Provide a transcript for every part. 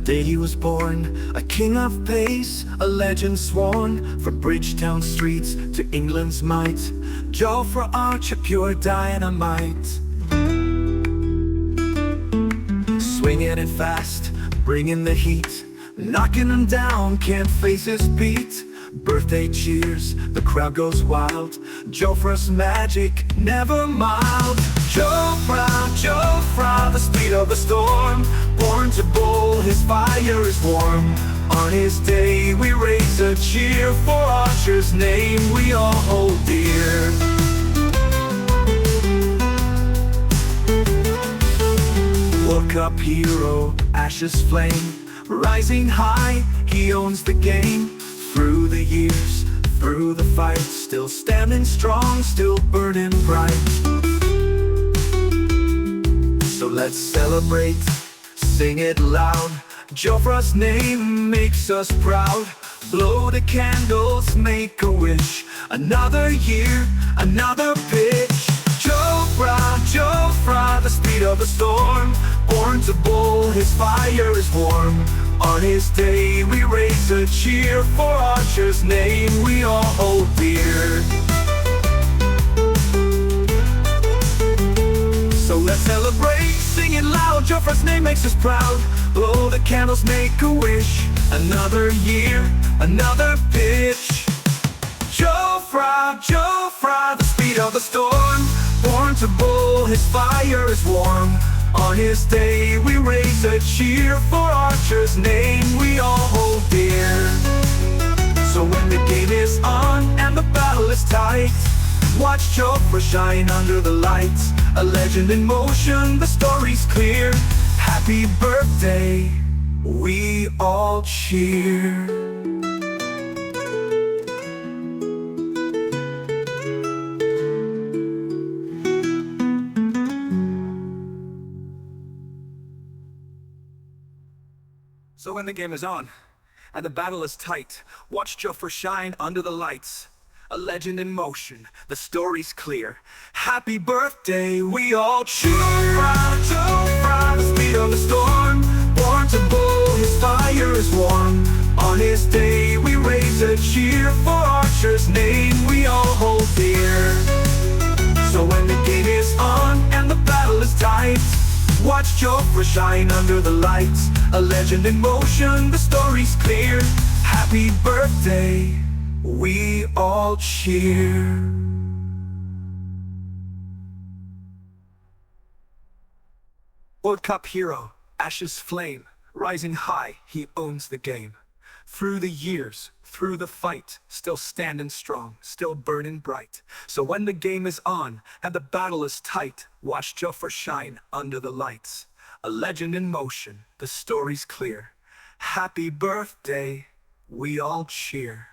day he was born, a king of pace, a legend sworn, from Bridgetown streets to England's might. Jofra Archer, pure dynamite. Swinging it fast, bringing the heat, knocking them down, can't face his beat. Birthday cheers, the crowd goes wild. Jofra's magic, never mild. Jofra, Jofra, the speed of the storm. Born to bowl, his fire is warm. On his day we raise a cheer for Archer's name we all hold dear. Look up, hero, Ash's flame. Rising high, he owns the game. Through the years, through the fight, still standing strong, still burning bright. So let's celebrate, sing it loud. Jofra's name makes us proud. Blow the candles, make a wish. Another year, another pitch. Jofra, Jofra, the speed of the storm. Born to bowl, his fire is warm. On his day we raise a cheer for Archer's name we all hold dear. So let's celebrate, sing it loud. Jofra's name makes us proud. Blow the candles, make a wish. Another year, another pitch. Jofra, Jofra, the speed of the storm. Born to bowl, his fire is warm. On his day we raise a cheer for Archer's name we all hold dear. So when the game is on and the battle is tight, watch Jofra shine under the lights. A legend in motion, the story's clear. Happy birthday, we all cheer. So when the game is on, and the battle is tight, watch Jofra shine under the lights. A legend in motion, the story's clear. Happy birthday, we all cheer. Jofra, Jofra, the speed of the storm. Born to bowl, his fire is warm. On his day we raise a cheer for Archer's name we all hold dear. So when the game is on, and the battle is tight, watch Jofra shine under the lights. A legend in motion, the story's clear. Happy birthday, we all cheer. World Cup hero, Ash's flame. Rising high, he owns the game. Through the years, through the fight, still standing strong, still burning bright. So when the game is on, and the battle is tight, watch Jofra shine under the lights. A legend in motion, the story's clear. Happy birthday, we all cheer.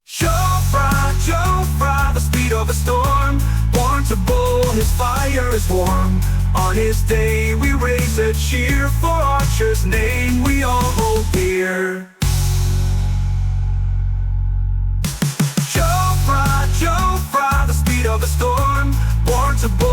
Jofra, Jofra, the speed of a storm. Born to bowl, his fire is warm. On his day we raise a cheer for Archer's name we all hold dear. Jofra, Jofra, the speed of a storm. Born to bowl,